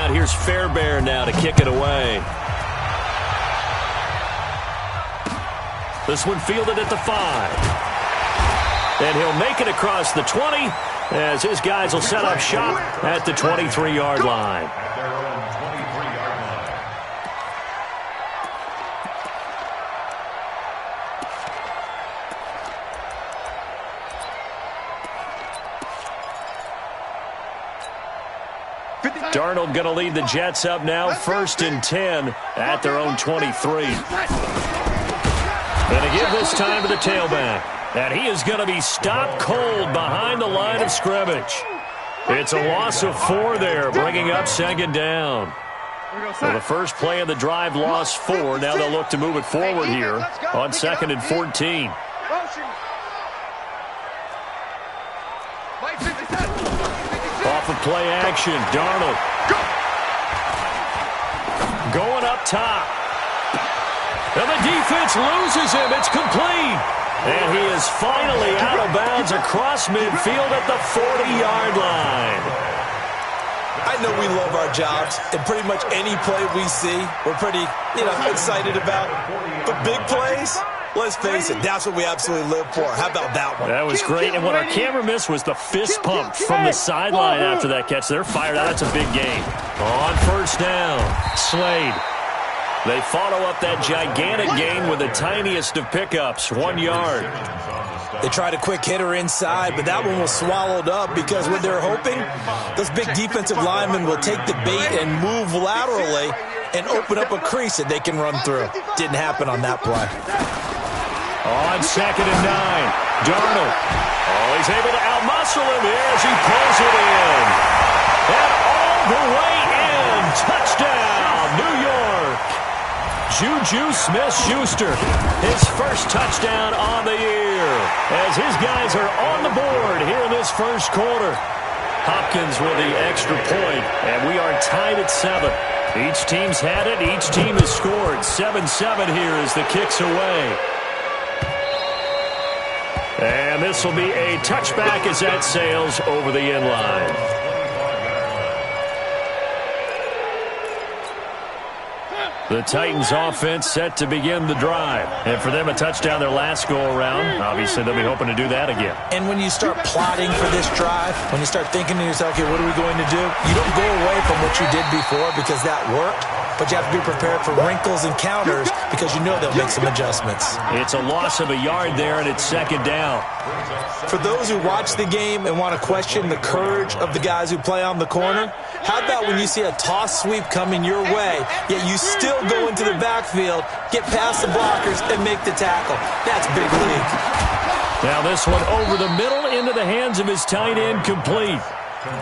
timeout. Here's Fairbairn now to kick it away. This one fielded at the 5. And he'll make it across the 20 as his guys will set up shop at the 23-yard line. Darnold going to lead the Jets up now, 1st and 10 at their own 23. Going to give this time to the tailback. And he is going to be stopped cold behind the line of scrimmage. It's a loss of 4 there, bringing up 2nd down. So the first play of the drive lost 4. Now they'll look to move it forward here on 2nd and 14. Off of play action, Darnold. Going up top. And the defense loses him. It's complete. And he is finally out of bounds across midfield at the 40-yard line. I know we love our jobs, and pretty much any play we see, we're pretty, excited about. But big plays, let's face it, that's what we absolutely live for. How about that one? That was great, and what our camera missed was the fist pump from the sideline after that catch. They're fired out. That's a big game. On 1st down, Slade. They follow up that gigantic gain with the tiniest of pickups, 1 yard. They tried a quick hitter inside, but that one was swallowed up because what they're hoping, those big defensive linemen will take the bait and move laterally and open up a crease that they can run through. Didn't happen on that play. On 2nd and 9, Darnold. Oh, he's able to outmuscle him here as he pulls it in. And all the way in. Touchdown, New York. Juju Smith-Schuster, his first touchdown on the year, as his guys are on the board here in this first quarter. Hopkins with the extra point, and we are tied at 7. Each team's had it. Each team has scored. 7-7 here as the kick's away. And this will be a touchback as that sails over the end line. The Titans offense set to begin the drive. And for them, a touchdown their last go-around. Obviously, they'll be hoping to do that again. And when you start plotting for this drive, when you start thinking to yourself, okay, what are we going to do? You don't go away from what you did before because that worked. But you have to be prepared for wrinkles and counters because you know they'll make some adjustments. It's a loss of a yard there, and it's 2nd down. For those who watch the game and want to question the courage of the guys who play on the corner, how about when you see a toss sweep coming your way, yet you still go into the backfield, get past the blockers, and make the tackle? That's big league. Now this one over the middle into the hands of his tight end, complete.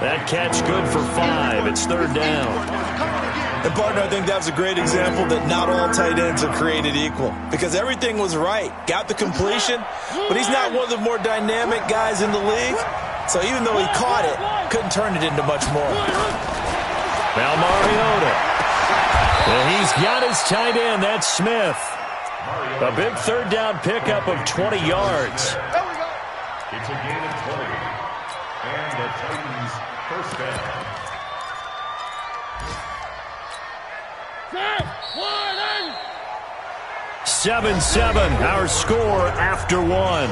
That catch good for 5. It's 3rd down. And, partner, I think that was a great example that not all tight ends are created equal because everything was right. Got the completion, but he's not one of the more dynamic guys in the league. So even though he caught it, couldn't turn it into much more. Now Mariota. And he's got his tight end. That's Smith. A big 3rd down pickup of 20 yards. It's a gain of 20. And the Titans first down. 7-7, our score after 1.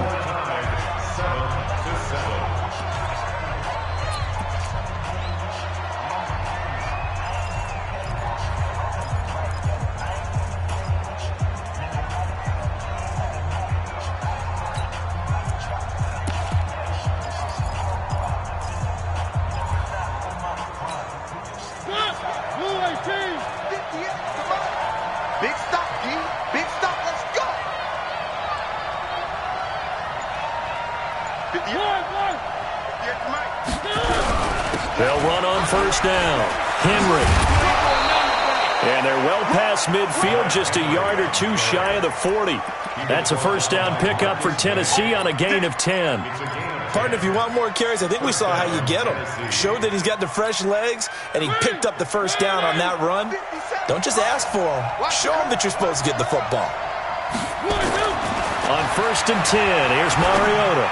1st down. Henry. And they're well past midfield, just a yard or 2 shy of the 40. That's a 1st down pickup for Tennessee on a gain of 10. Partner, if you want more carries, I think we saw how you get him. Showed that he's got the fresh legs, and he picked up the 1st down on that run. Don't just ask for him. Show him that you're supposed to get the football. On 1st and 10, here's Mariota.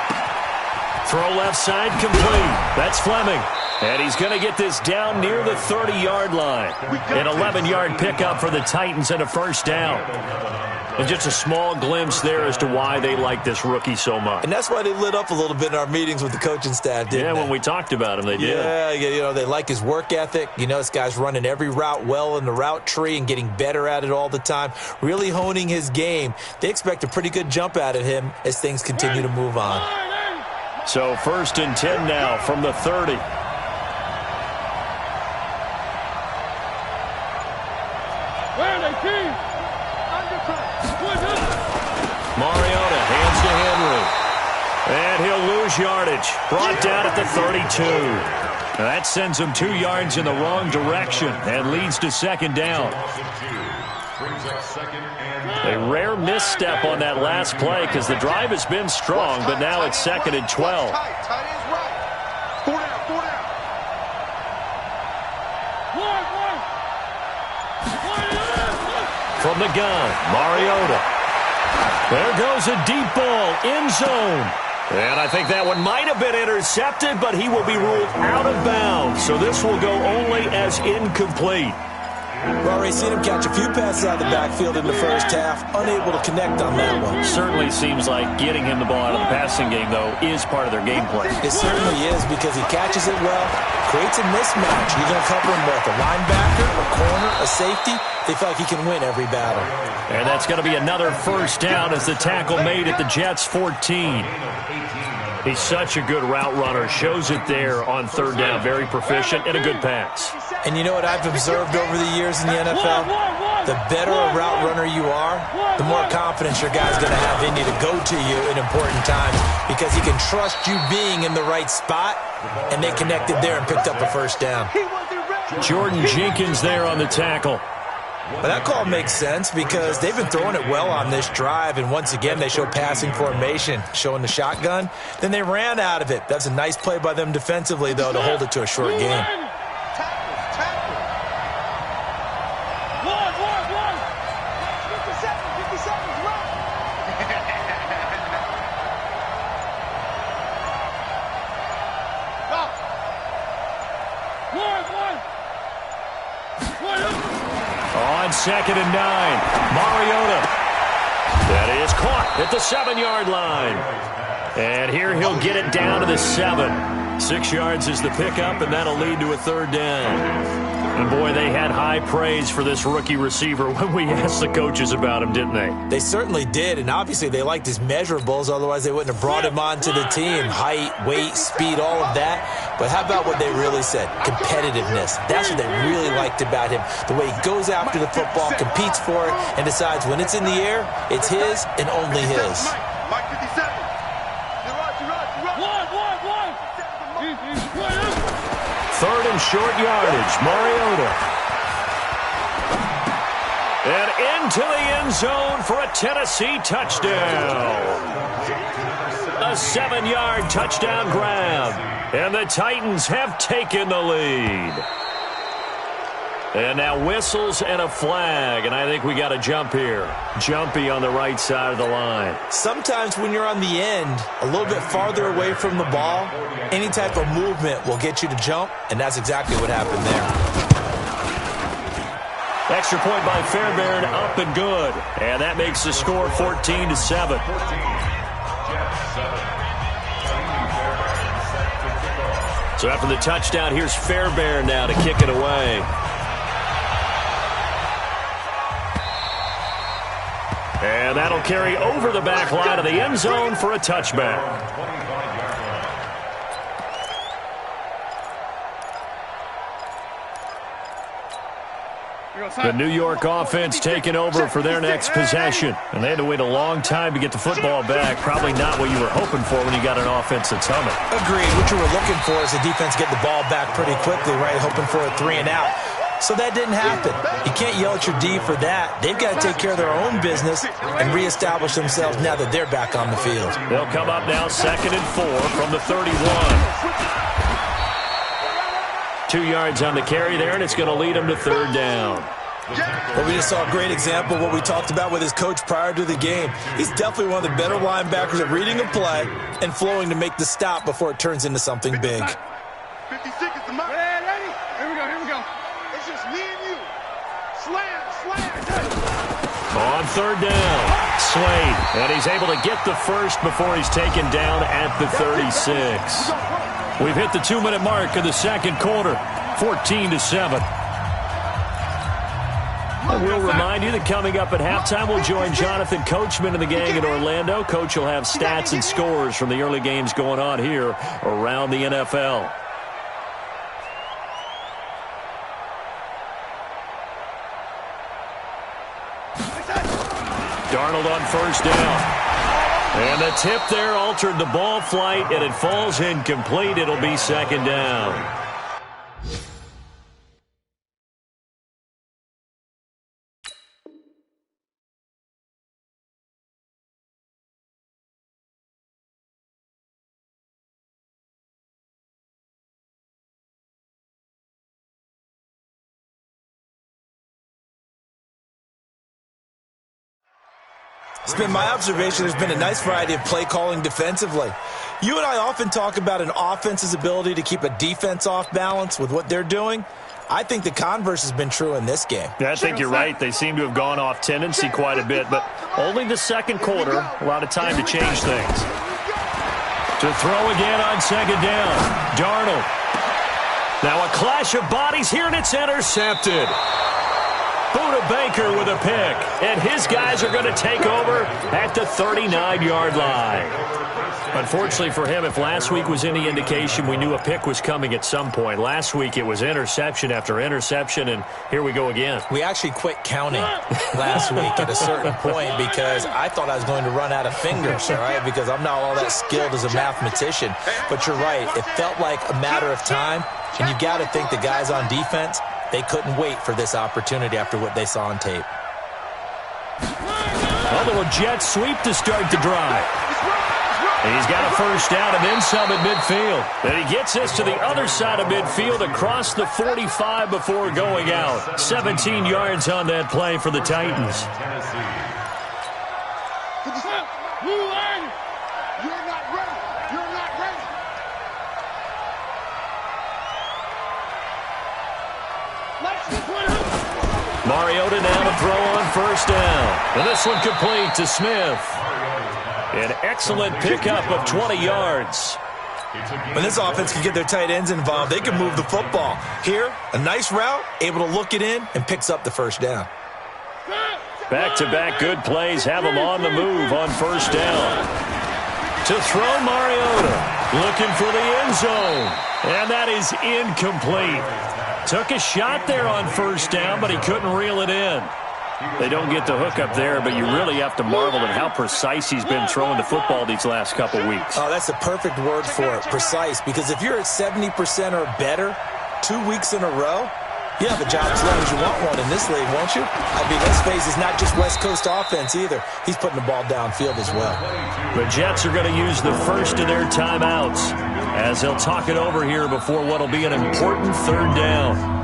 Throw left side complete. That's Fleming. And he's going to get this down near the 30-yard line. An 11-yard pickup for the Titans and a first down. And just a small glimpse there as to why they like this rookie so much. And that's why they lit up a little bit in our meetings with the coaching staff, didn't they? When we talked about him, they did. Yeah, they like his work ethic. This guy's running every route well in the route tree and getting better at it all the time, really honing his game. They expect a pretty good jump out of him as things continue to move on. So 1st and 10 now from the 30. Mariota hands to Henry. And he'll lose yardage. Brought down at the 32. Now that sends him 2 yards in the wrong direction and leads to second down. A rare misstep on that last play because the drive has been strong, but now it's 2nd and 12. From the gun, Mariota. There goes a deep ball, end zone. And I think that one might have been intercepted, but he will be ruled out of bounds. So this will go only as incomplete. We've already seen him catch a few passes out of the backfield in the first half, unable to connect on that one. Certainly seems like getting him the ball out of the passing game, though, is part of their game plan. It certainly is because he catches it well, creates a mismatch. You're going to cover him with a linebacker, a corner, a safety. They feel like he can win every battle. And that's going to be another first down as the tackle made at the Jets' 14. He's such a good route runner. Shows it there on 3rd down. Very proficient and a good pass. And you know what I've observed over the years in the NFL? The better a route runner you are, the more confidence your guy's going to have in you to go to you in important times because he can trust you being in the right spot, and they connected there and picked up a first down. Jordan Jenkins there on the tackle. But that call makes sense because they've been throwing it well on this drive, and once again they show passing formation, showing the shotgun. Then they ran out of it. That's a nice play by them defensively, though, to hold it to a short game. On 2nd and 9, Mariota. That is caught at the 7-yard line. And here he'll get it down to the 7. 6 yards is the pickup, and that'll lead to a 3rd down. And, boy, they had high praise for this rookie receiver when we asked the coaches about him, didn't they? They certainly did, and obviously they liked his measurables. Otherwise, they wouldn't have brought him onto the team. Height, weight, speed, all of that. But how about what they really said? Competitiveness. That's what they really liked about him. The way he goes after the football, competes for it, and decides when it's in the air, it's his and only his. Third and short yardage, Mariota. And into the end zone for a Tennessee touchdown. A 7-yard touchdown grab. And the Titans have taken the lead. And now whistles and a flag, and I think we got a jump here. Jumpy on the right side of the line. Sometimes when you're on the end, a little bit farther away from the ball, any type of movement will get you to jump, and that's exactly what happened there. Extra point by Fairbairn, up and good. And that makes the score 14-7. So after the touchdown, here's Fairbairn now to kick it away. And that'll carry over the back line of the end zone for a touchback. The New York offense taking over for their next possession. And they had to wait a long time to get the football back. Probably not what you were hoping for when you got an offense that's humming. Agreed. What you were looking for is the defense get the ball back pretty quickly, right? Hoping for a 3-and-out. So that didn't happen. You can't yell at your D for that. They've got to take care of their own business and reestablish themselves now that they're back on the field. They'll come up now 2nd and 4 from the 31. 2 yards on the carry there, and it's going to lead them to 3rd down. Well, we just saw a great example of what we talked about with his coach prior to the game. He's definitely one of the better linebackers at reading a play and flowing to make the stop before it turns into something big. 50 seconds to mark. Ready? Here we go. It's just me and you. Slam. On third down, Slade, and he's able to get the first before he's taken down at the 36. We've hit the 2-minute mark of the second quarter, 14-7. And we'll remind you that coming up at halftime, we'll join Jonathan Coachman and the gang in Orlando. Coach will have stats and scores from the early games going on here around the NFL. Darnold on first down. And the tip there altered the ball flight, and it falls incomplete. It'll be second down. It's been my observation there's been a nice variety of play calling defensively. You and I often talk about an offense's ability to keep a defense off balance with what they're doing. I think the converse has been true in this game. Yeah, I think you're right. They seem to have gone off tendency quite a bit, but only the second quarter, a lot of time to change things. To throw again on second down, Darnold. Now a clash of bodies here, and it's intercepted. Buda Baker with a pick, and his guys are going to take over at the 39-yard line. Unfortunately for him, if last week was any indication, we knew a pick was coming at some point. Last week it was interception after interception, and here we go again. We actually quit counting last week at a certain point because I thought I was going to run out of fingers, all right, because I'm not all that skilled as a mathematician. But you're right. It felt like a matter of time, and you got to think the guys on defense, they couldn't wait for this opportunity after what they saw on tape. A little jet sweep to start the drive. He's got a first down and then some at midfield. And he gets us to the other side of midfield across the 45 before going out. 17 yards on that play for the Titans. Mariota now to throw on first down. And this one complete to Smith. An excellent pickup of 20 yards. When this offense can get their tight ends involved, they can move the football. Here, a nice route, able to look it in, and picks up the first down. Back-to-back good plays have them on the move on first down. To throw Mariota, looking for the end zone. And that is incomplete. Took a shot there on first down, but he couldn't reel it in. They don't get the hook up there, but you really have to marvel at how precise he's been throwing the football these last couple weeks. Oh, that's the perfect word for it, precise, because if you're at 70% or better 2 weeks in a row, you have a job as long as you want one in this league, won't you? I mean, this phase is not just West Coast offense either. He's putting the ball downfield as well. The Jets are going to use the first of their timeouts as they'll talk it over here before what will be an important third down.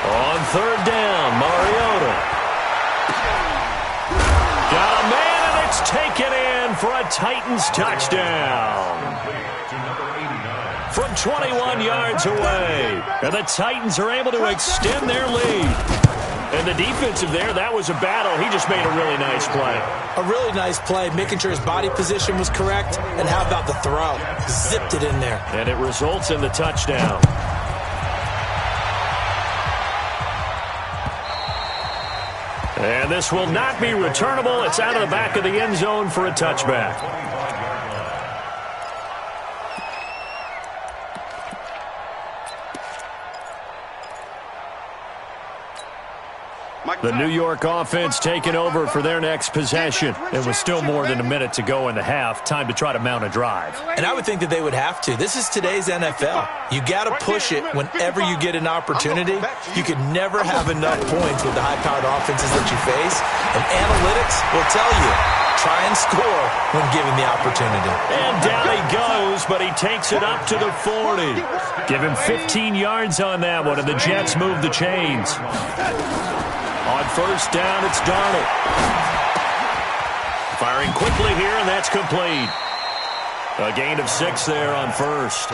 On third down, Mariota. Got a man, and it's taken in for a Titans touchdown. from 21 yards away. And the Titans are able to extend their lead. And the defensive there, that was a battle. He just made a really nice play. A really nice play, making sure his body position was correct. And how about the throw? Zipped it in there. And it results in the touchdown. And this will not be returnable. It's out of the back of the end zone for a touchback. The New York offense taking over for their next possession. It was still more than a minute to go in the half. Time to try to mount a drive. And I would think that they would have to. This is today's NFL. You got to push it whenever you get an opportunity. You could never have enough points with the high-powered offenses that you face. And analytics will tell you, try and score when given the opportunity. And down he goes, but he takes it up to the 40. Give him 15 yards on that one, and the Jets move the chains. On first down, it's Darnold. Firing quickly here, and that's complete. A gain of 6 there on first.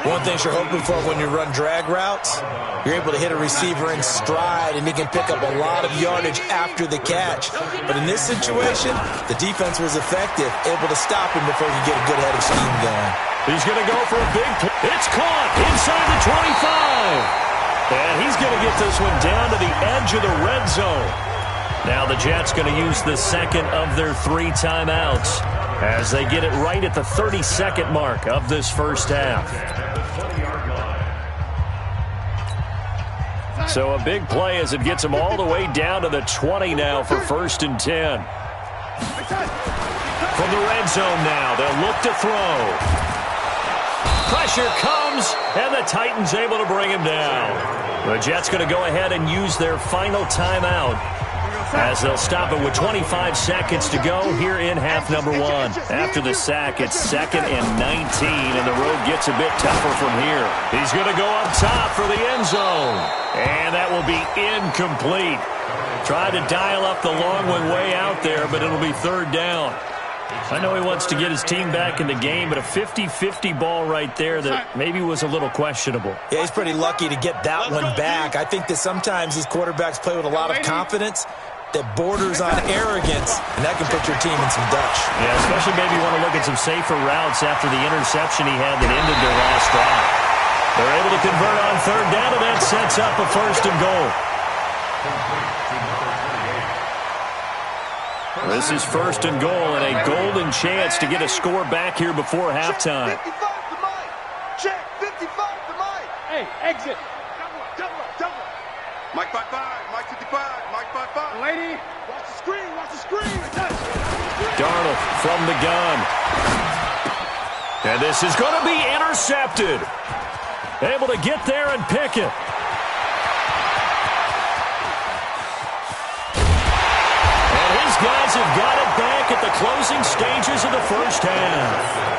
One thing you're hoping for when you run drag routes, you're able to hit a receiver in stride, and he can pick up a lot of yardage after the catch. But in this situation, the defense was effective, able to stop him before he could get a good head of steam going. He's going to go for a big play. It's caught inside the 25. And he's going to get this one down to the edge of the red zone. Now the Jets going to use the second of their 3 timeouts as they get it right at the 30-second mark of this first half. So a big play as it gets them all the way down to the 20 now for 1st and 10. From the red zone now, they'll look to throw. Pressure comes, and the Titans able to bring him down. The Jets going to go ahead and use their final timeout as they'll stop it with 25 seconds to go here in half number 1. After the sack, it's 2nd and 19, and the road gets a bit tougher from here. He's going to go up top for the end zone, and that will be incomplete. Tried to dial up the long one way out there, but it'll be 3rd down. I know he wants to get his team back in the game, but a 50-50 ball right there that maybe was a little questionable. Yeah, he's pretty lucky to get that one back. I think that sometimes these quarterbacks play with a lot of confidence that borders on arrogance, and that can put your team in some Dutch. Yeah, especially maybe want to look at some safer routes after the interception he had that ended their last drive. They're able to convert on 3rd down, and that sets up a 1st and goal. This is 1st and goal and a golden chance to get a score back here before halftime. 55 to Mike. Check 55 to Mike. Hey, exit. Double. Mike 55, Mike 55, Mike 55. Lady, watch the screen. Darnold from the gun. And this is going to be intercepted. Able to get there and pick it. Guys have got it back at the closing stages of the first half.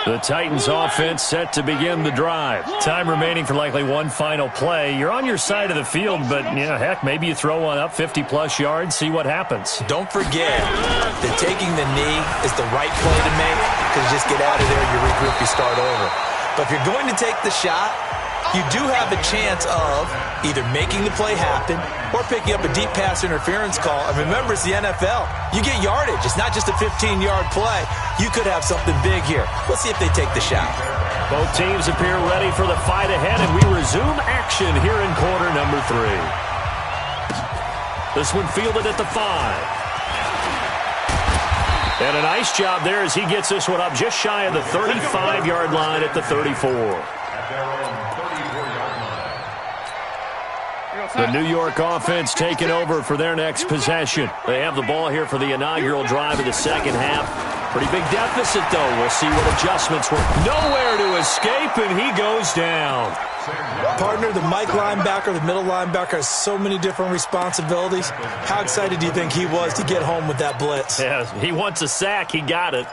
The Titans offense set to begin the drive. Time remaining for likely one final play. You're on your side of the field, but, heck, maybe you throw one up 50-plus yards, see what happens. Don't forget that taking the knee is the right play to make because you just get out of there, you regroup, you start over. But if you're going to take the shot, you do have a chance of either making the play happen or picking up a deep pass interference call. And remember, it's the NFL. You get yardage. It's not just a 15-yard play. You could have something big here. Let's see if they take the shot. Both teams appear ready for the fight ahead, and we resume action here in quarter number 3. This one fielded at the 5. And a nice job there as he gets this one up just shy of the 35-yard line at the 34. The New York offense taking over for their next possession. They have the ball here for the inaugural drive of the second half. Pretty big deficit, though. We'll see what adjustments were. Nowhere to escape, and he goes down. Partner, the Mike linebacker, the middle linebacker has so many different responsibilities. How excited do you think he was to get home with that blitz? Yeah, he wants a sack. He got it.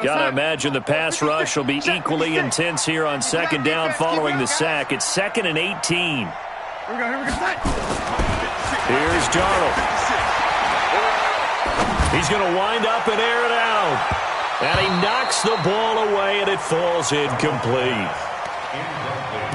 Gotta imagine the pass rush will be equally intense here on second down following the sack. It's 2nd and 18. Here's Darnold. He's going to wind up and air it out. And he knocks the ball away, and it falls incomplete.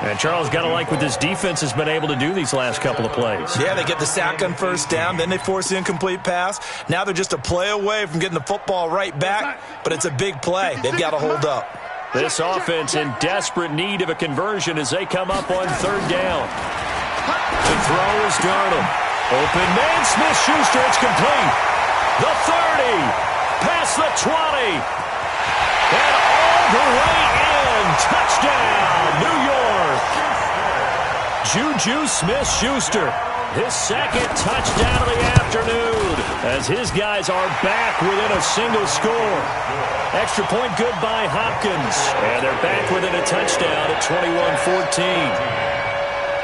And Charles, got to like what this defense has been able to do these last couple of plays. Yeah, they get the sack on first down, then they force the incomplete pass. Now they're just a play away from getting the football right back, but it's a big play. They've got to hold up. This offense in desperate need of a conversion as they come up on third down. The throw is Darnold. Open man, Smith-Schuster, it's complete. The 30, past the 20, and all the way in. Touchdown, New York. Juju Smith-Schuster, his second touchdown of the afternoon, as his guys are back within a single score. Extra point good by Hopkins, and they're back within a touchdown at 21-14.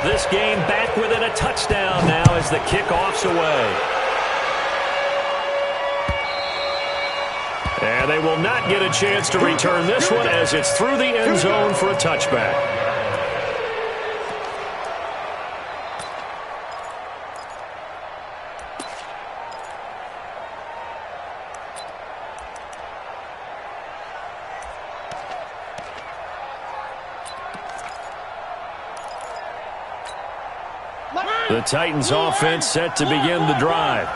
This game back within a touchdown now as the kickoff's away. And they will not get a chance to return this one as it's through the end zone for a touchback. The Titans offense set to begin the drive.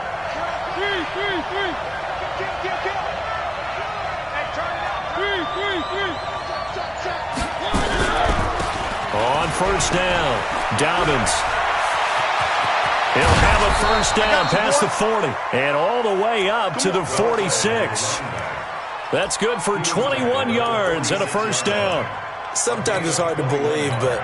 On first down, Dobbins. He'll have a first down past the 40 and all the way up to the 46. That's good for 21 yards and a first down. Sometimes it's hard to believe, but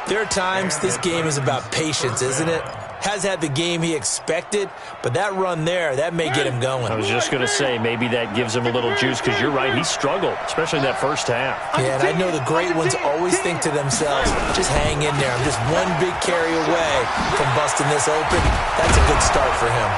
there are times this game is about patience, isn't it? Has had the game he expected, but that run there, that may get him going. I was just going to say, maybe that gives him a little juice, because you're right, he struggled, especially in that first half. Yeah, and I know the great ones always think to themselves, just hang in there. I'm just one big carry away from busting this open. That's a good start for him.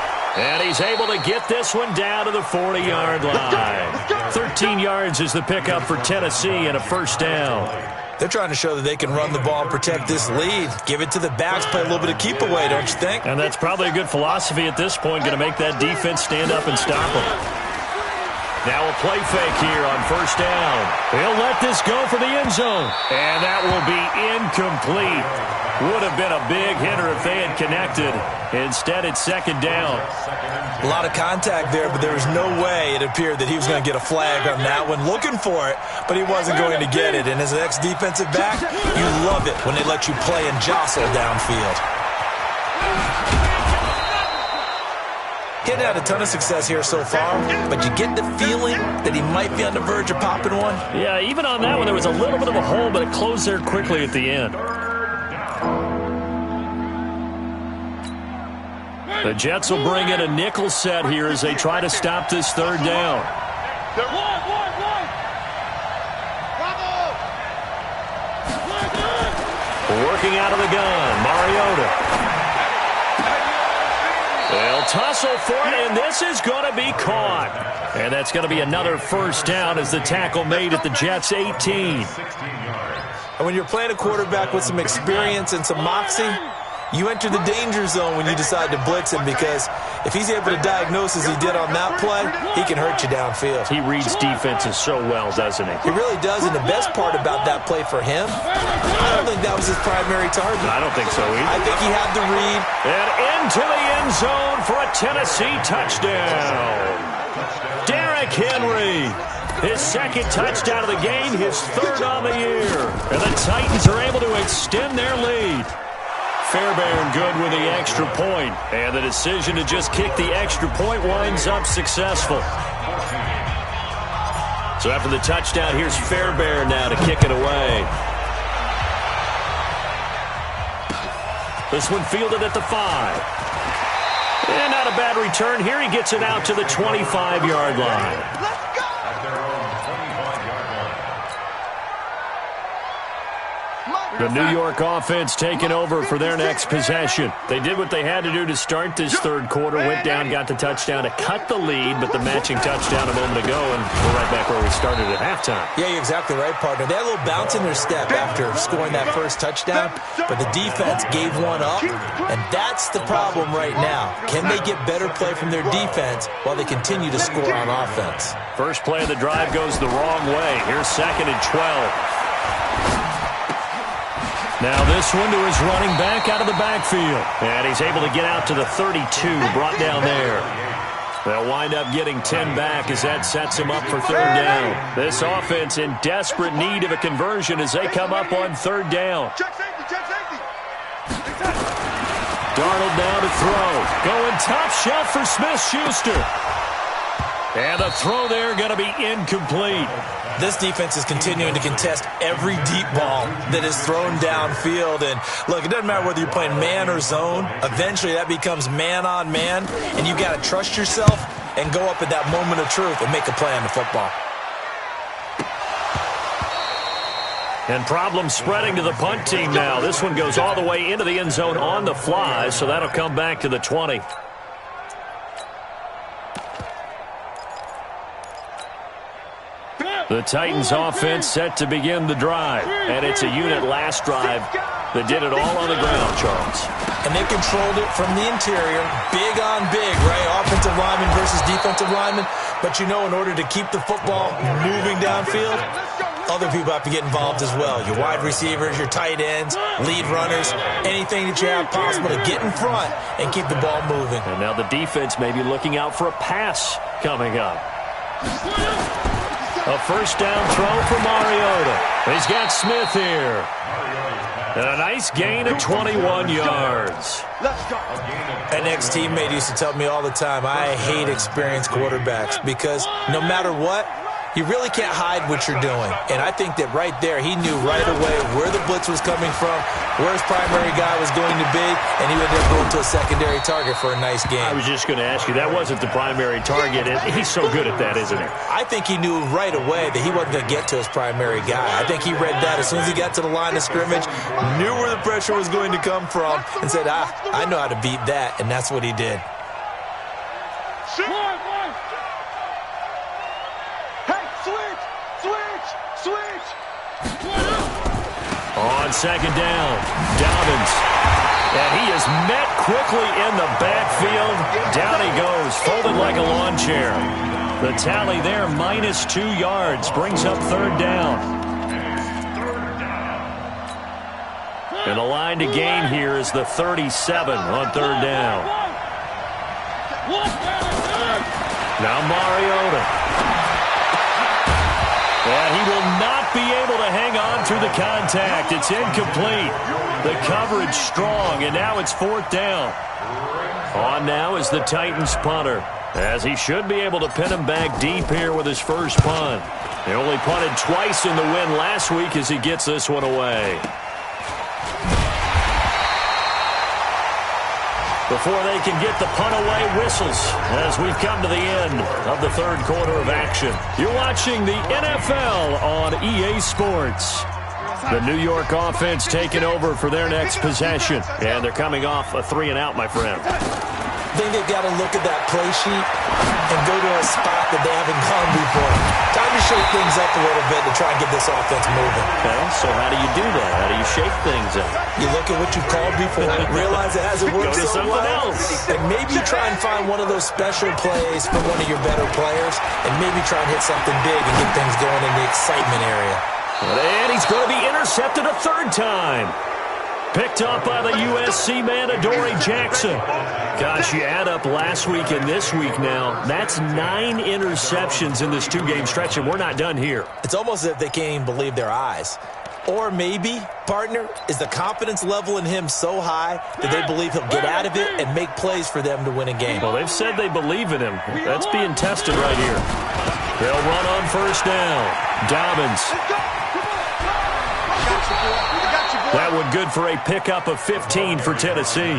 And he's able to get this one down to the 40-yard line. 13 yards is the pickup for Tennessee and a first down. They're trying to show that they can run the ball and protect this lead. Give it to the backs, play a little bit of keep away, don't you think? And that's probably a good philosophy at this point, going to make that defense stand up and stop them. Now a play fake here on first down. He'll let this go for the end zone. And that will be incomplete. Would have been a big hitter if they had connected. Instead, it's second down. A lot of contact there, but there was no way it appeared that he was going to get a flag on that one. Looking for it, but he wasn't going to get it. And as an ex-defensive back, you love it when they let you play and jostle downfield. He hadn't had a ton of success here so far, but you get the feeling that he might be on the verge of popping one. Yeah, even on that one, there was a little bit of a hole, but it closed there quickly at the end. The Jets will bring in a nickel set here as they try to stop this third down. Working out of the gun, Mariota. They'll tussle for it, and this is going to be caught. And that's going to be another first down as the tackle made at the Jets' 18. And when you're playing a quarterback with some experience and some moxie, you enter the danger zone when you decide to blitz him, because if he's able to diagnose as he did on that play, he can hurt you downfield. He reads defenses so well, doesn't he? He really does, and the best part about that play for him, I don't think that was his primary target. I don't think so either. I think he had the read. And into the end zone for a Tennessee touchdown. Derrick Henry, his second touchdown of the game, his third on the year. And the Titans are able to extend their lead. Fairbairn good with the extra point, and the decision to just kick the extra point winds up successful. So after the touchdown, here's Fairbairn now to kick it away. This one fielded at the 5. And not a bad return. Here he gets it out to the 25-yard line. The New York offense taking over for their next possession. They did what they had to do to start this third quarter. Went down, got the touchdown to cut the lead, but the matching touchdown a moment ago, and we're right back where we started at halftime. Yeah, you're exactly right, partner. They had a little bounce in their step after scoring that first touchdown, but the defense gave one up, and that's the problem right now. Can they get better play from their defense while they continue to score on offense? First play of the drive goes the wrong way. Here's 2nd and 12. Now this one to his running back out of the backfield. And he's able to get out to the 32, brought down there. They'll wind up getting 10 back as that sets him up for 3rd down. This offense in desperate need of a conversion as they come up on 3rd down. Darnold now to throw. Going top shelf for Smith-Schuster. And the throw there going to be incomplete. This defense is continuing to contest every deep ball that is thrown downfield. And, look, it doesn't matter whether you're playing man or zone. Eventually that becomes man-on-man, and you've got to trust yourself and go up at that moment of truth and make a play on the football. And problem spreading to the punt team now. This one goes all the way into the end zone on the fly, so that'll come back to the 20. The Titans offense set to begin the drive. And it's a unit last drive that did it all on the ground, Charles. And they controlled it from the interior, big on big, right? Offensive lineman versus defensive lineman. But you know, in order to keep the football moving downfield, other people have to get involved as well. Your wide receivers, your tight ends, lead runners, anything that you have possible to get in front and keep the ball moving. And now the defense may be looking out for a pass coming up. A first down throw for Mariota. He's got Smith here. And a nice gain of 21 yards. An ex-teammate used to tell me all the time, I hate experienced quarterbacks because no matter what, you really can't hide what you're doing. And I think that right there, he knew right away where the blitz was coming from, where his primary guy was going to be, and he ended up going to a secondary target for a nice game. I was just going to ask you, that wasn't the primary target. He's so good at that, isn't he? I think he knew right away that he wasn't going to get to his primary guy. I think he read that as soon as he got to the line of scrimmage, knew where the pressure was going to come from, and said, I know how to beat that, and that's what he did. On 2nd down, Dobbins. And he is met quickly in the backfield. Down he goes, folded like a lawn chair. The tally there, -2 yards, brings up 3rd down. And the line to gain here is the 37 on 3rd down. Now Mariota. And he will not be able to hang on through the contact. It's incomplete. The coverage strong, and now it's 4th down. On now is the Titans punter, as he should be able to pin him back deep here with his first punt. They only punted twice in the win last week as he gets this one away. Before they can get the punt away, whistles as we've come to the end of the 3rd quarter of action. You're watching the NFL on EA Sports. The New York offense taking over for their next possession. And they're coming off a 3-and-out, my friend. I think they've got to look at that play sheet and go to a spot that they haven't gone before. Time to shake things up a little bit to try and get this offense moving. Okay, so how do you do that? How do you shake things up? You look at what you've called before, realize it hasn't worked so well, and maybe try and find one of those special plays from one of your better players, and maybe try and hit something big and get things going in the excitement area. And he's going to be intercepted a 3rd time. Picked up by the USC man, Adoree Jackson. Gosh, you add up last week and this week now, that's 9 interceptions in this 2-game stretch, and we're not done here. It's almost as if they can't even believe their eyes. Or maybe, partner, is the confidence level in him so high that they believe he'll get out of it and make plays for them to win a game. Well, they've said they believe in him. That's being tested right here. They'll run on 1st down. Dobbins. I got you, boy. I got you, That one good for a pickup of 15 for Tennessee.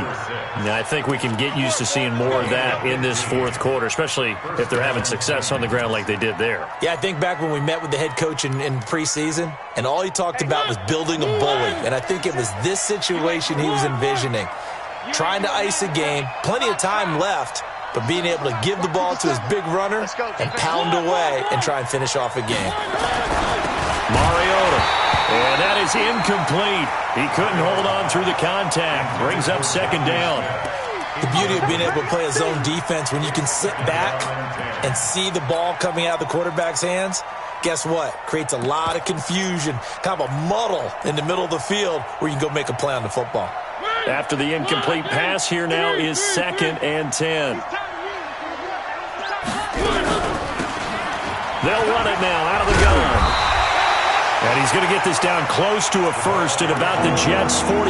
Now, I think we can get used to seeing more of that in this fourth quarter, especially if they're having success on the ground like they did there. Yeah, I think back when we met with the head coach in preseason, and all he talked about was building a bully. And I think it was this situation he was envisioning. Trying to ice a game, plenty of time left, but being able to give the ball to his big runner and pound away and try and finish off a game. Mariota. And that is incomplete. He couldn't hold on through the contact. Brings up second down. The beauty of being able to play a zone defense, when you can sit back and see the ball coming out of the quarterback's hands, guess what? Creates a lot of confusion, kind of a muddle in the middle of the field where you can go make a play on the football. After the incomplete pass, here now is 2nd and 10. They'll run it now out of the gun. And he's going to get this down close to a first at about the Jets' 44.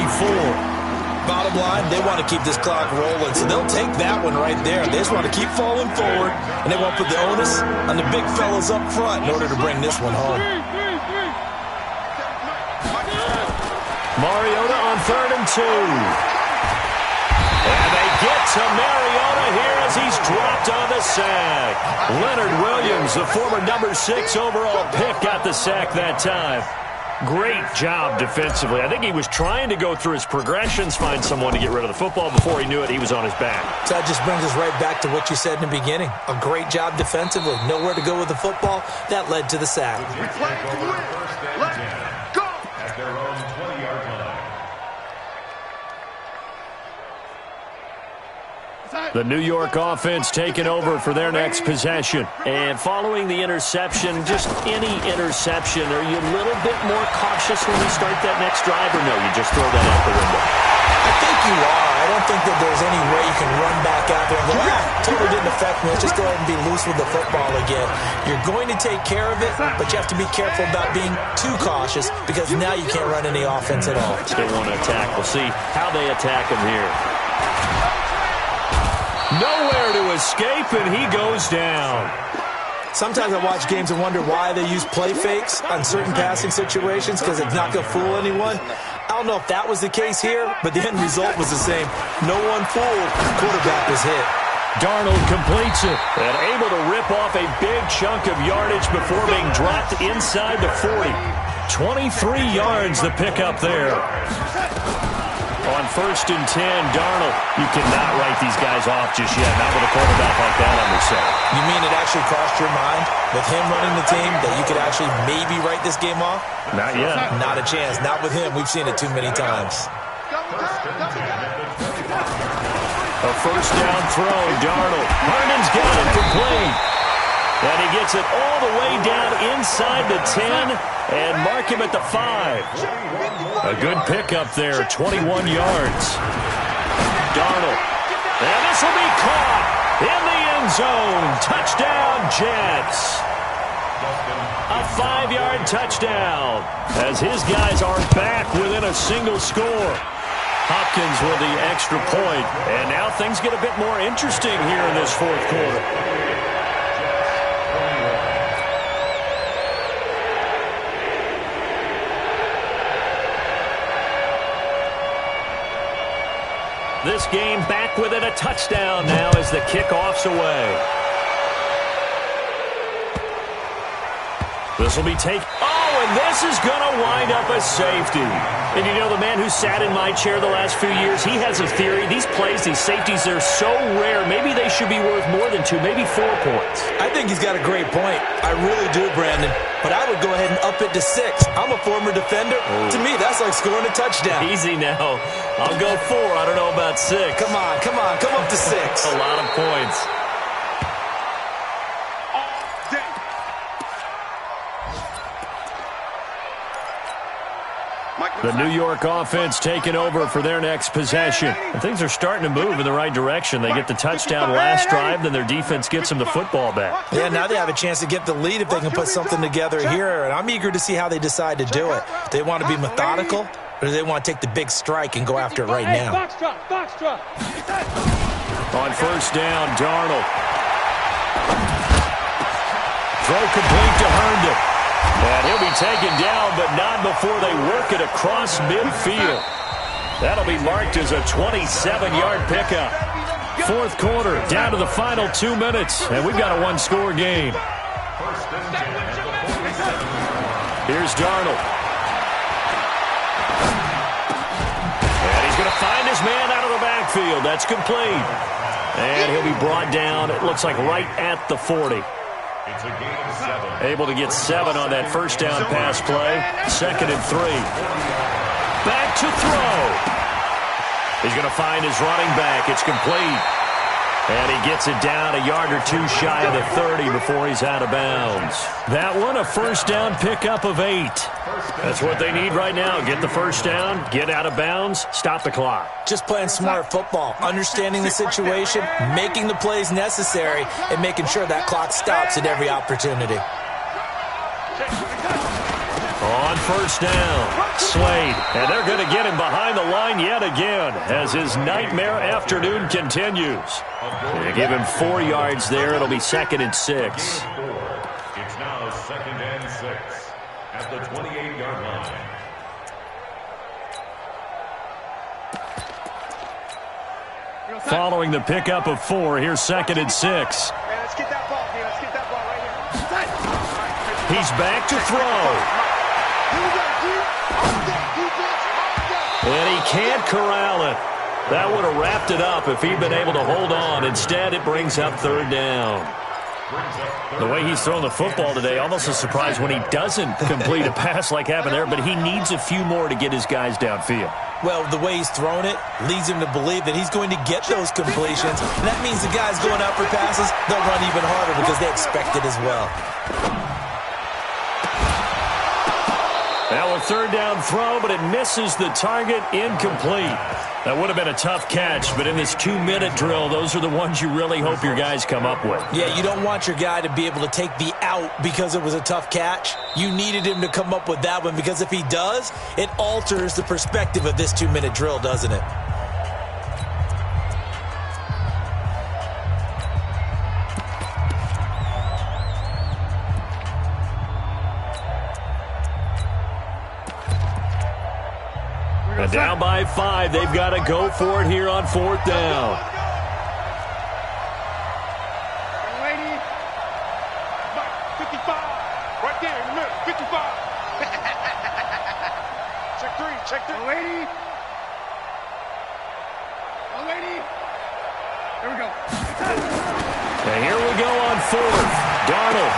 Bottom line, they want to keep this clock rolling, so they'll take that one right there. They just want to keep falling forward, and they want to put the onus on the big fellas up front in order to bring this one home. Mariota on 3rd and 2. And they get to Mariota here as he's dropped on the sack. Leonard Williams, the former number 6 overall pick, got the sack that time. Great job defensively. I think he was trying to go through his progressions, find someone to get rid of the football. Before he knew it, he was on his back. So that just brings us right back to what you said in the beginning. A great job defensively. Nowhere to go with the football. That led to the sack. We play to win. Let's go. At their own 20-yard line. The New York offense taking over for their next possession. And following the interception, just any interception, are you a little bit more cautious when you start that next drive, or no, you just throw that out the window? I think you are. I don't think that there's any way you can run back out there and go, totally didn't affect me. Let's just go ahead and be loose with the football again. You're going to take care of it, but you have to be careful about being too cautious because now you can't run any offense at all. Still want to attack. We'll see how they attack him here. Nowhere to escape, and he goes down. Sometimes I watch games and wonder why they use play fakes on certain passing situations because it's not going to fool anyone. I don't know if that was the case here, but the end result was the same. No one fooled. Quarterback was hit. Darnold completes it and able to rip off a big chunk of yardage before being dropped inside the 40. 23 yards the pickup there. On 1st and 10, Darnold, you cannot write these guys off just yet, not with a quarterback like that on the set. You mean it actually crossed your mind with him running the team that you could actually maybe write this game off? Not yet. Not a chance. Not with him. We've seen it too many times. A first down throw, Darnold. Herman's got it complete. And he gets it all the way down inside the 10 and mark him at the 5. A good pickup there, 21 yards. Darnold. And this will be caught in the end zone. Touchdown, Jets. A 5-yard touchdown as his guys are back within a single score. Hopkins with the extra point. And now things get a bit more interesting here in this fourth quarter. This game back within a touchdown now as the kickoff's away. This will be taken. Oh, and this is going to wind up a safety. And you know, the man who sat in my chair the last few years, he has a theory. These plays, these safeties, they're so rare. Maybe they should be worth more than 2, maybe 4 points. I think he's got a great point. I really do, Brandon. But I would go ahead and up it to 6. I'm a former defender. Ooh. To me, that's like scoring a touchdown. Easy now. I'll go 4. I don't know about 6. Come on. Come up to 6. A lot of points. The New York offense taking over for their next possession. And things are starting to move in the right direction. They get the touchdown last drive, then their defense gets them the football back. Yeah, now they have a chance to get the lead if they can put something together here. And I'm eager to see how they decide to do it. Do they want to be methodical, or do they want to take the big strike and go after it right now? Box drop. On first down, Darnold. Throw complete to Herndon. And he'll be taken down, but not before they work it across midfield. That'll be marked as a 27-yard pickup. Fourth quarter, down to the final 2 minutes, and we've got a one-score game. Here's Darnold. And he's going to find his man out of the backfield. That's complete. And he'll be brought down, it looks like right at the 40. It's a gain of 7. Able to get 7 on that first down pass play. 2nd and 3. Back to throw. He's going to find his running back. It's complete. And he gets it down a yard or two shy of the 30 before he's out of bounds. That one, a first down pickup of 8. That's what they need right now. Get the first down, get out of bounds, stop the clock. Just playing smart football, understanding the situation, making the plays necessary, and making sure that clock stops at every opportunity. On first down, Slade. And they're going to get him behind the line yet again as his nightmare afternoon continues. They give him 4 yards there. It'll be 2nd and 6. It's now 2nd and 6 at the 28-yard line. Following the pickup of 4, here's 2nd and 6. Let's get that ball here. Let's get that ball right here. He's back to throw. And he can't corral it. That would have wrapped it up if he'd been able to hold on. Instead, it brings up 3rd down. The way he's throwing the football today, almost a surprise when he doesn't complete a pass like happened there, but he needs a few more to get his guys downfield. Well, the way he's thrown it leads him to believe that he's going to get those completions. And that means the guys going out for passes, they'll run even harder because they expect it as well. Now a 3rd down throw, but it misses the target, incomplete. That would have been a tough catch, but in this 2-minute drill, those are the ones you really hope your guys come up with. Yeah, you don't want your guy to be able to take the out because it was a tough catch. You needed him to come up with that one because if he does, it alters the perspective of this 2-minute drill, doesn't it? And down by 5, they've got to go for it here on 4th down. Lady, 55, right there in the middle, 55. Check 3, lady. There we go. And here we go on 4th. Darnold.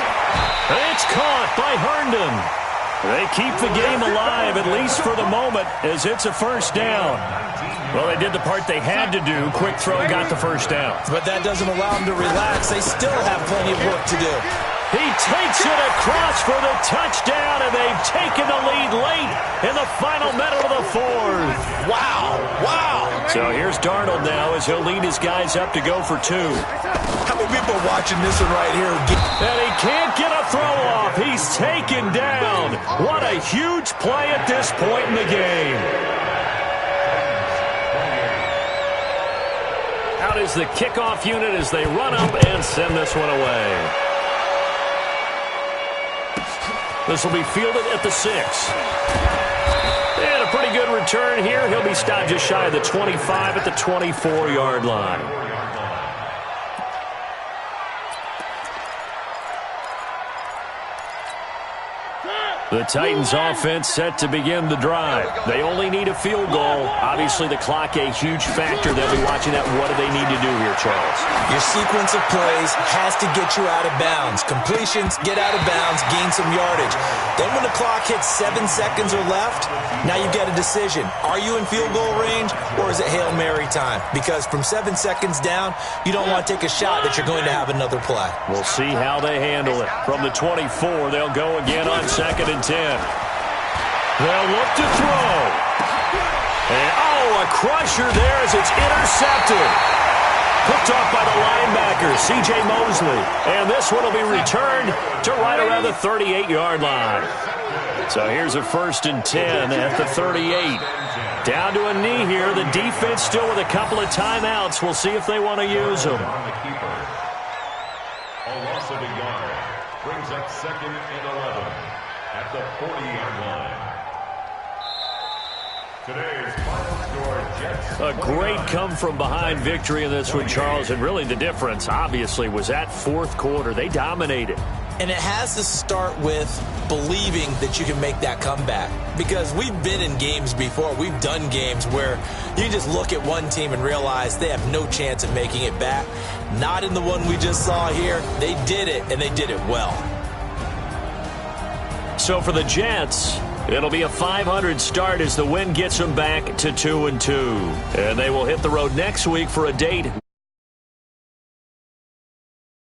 It's caught by Herndon. They keep the game alive, at least for the moment, as it's a first down. Well, they did the part they had to do. Quick throw got the first down. But that doesn't allow them to relax. They still have plenty of work to do. He takes it across for the touchdown, and they've taken the lead late in the final minute of the 4th. Wow. So here's Darnold now as he'll lead his guys up to go for 2. How many people are watching this one right here? And he can't get a throw off. He's taken down. What a huge play at this point in the game. Out is the kickoff unit as they run up and send this one away. This will be fielded at the 6. And a pretty good return here. He'll be stopped just shy of the 25 at the 24-yard line. The Titans offense set to begin the drive. They only need a field goal. Obviously, the clock a huge factor. They'll be watching that. What do they need to do here, Charles? Your sequence of plays has to get you out of bounds. Completions, get out of bounds, gain some yardage. Then when the clock hits 7 seconds or left, now you get a decision. Are you in field goal range or is it Hail Mary time? Because from 7 seconds down, you don't want to take a shot that you're going to have another play. We'll see how they handle it. From the 24, they'll go again on 2nd and 10. They'll look to throw. And, a crusher there as it's intercepted. Picked off by the linebacker, C.J. Mosley. And this one will be returned to right around the 38-yard line. So here's a 1st and 10 at the 38. Down to a knee here. The defense still with a couple of timeouts. We'll see if they want to use them. A loss of a yard brings up 2nd and 11. at the 40-yard line. Today's final score, Jets. A great come-from-behind victory in this one, Charles. And really the difference, obviously, was that fourth quarter. They dominated. And it has to start with believing that you can make that comeback. Because we've been in games before. We've done games where you just look at one team and realize they have no chance of making it back. Not in the one we just saw here. They did it, and they did it well. So for the Jets, it'll be a 500 start as the win gets them back to 2-2. And they will hit the road next week for a date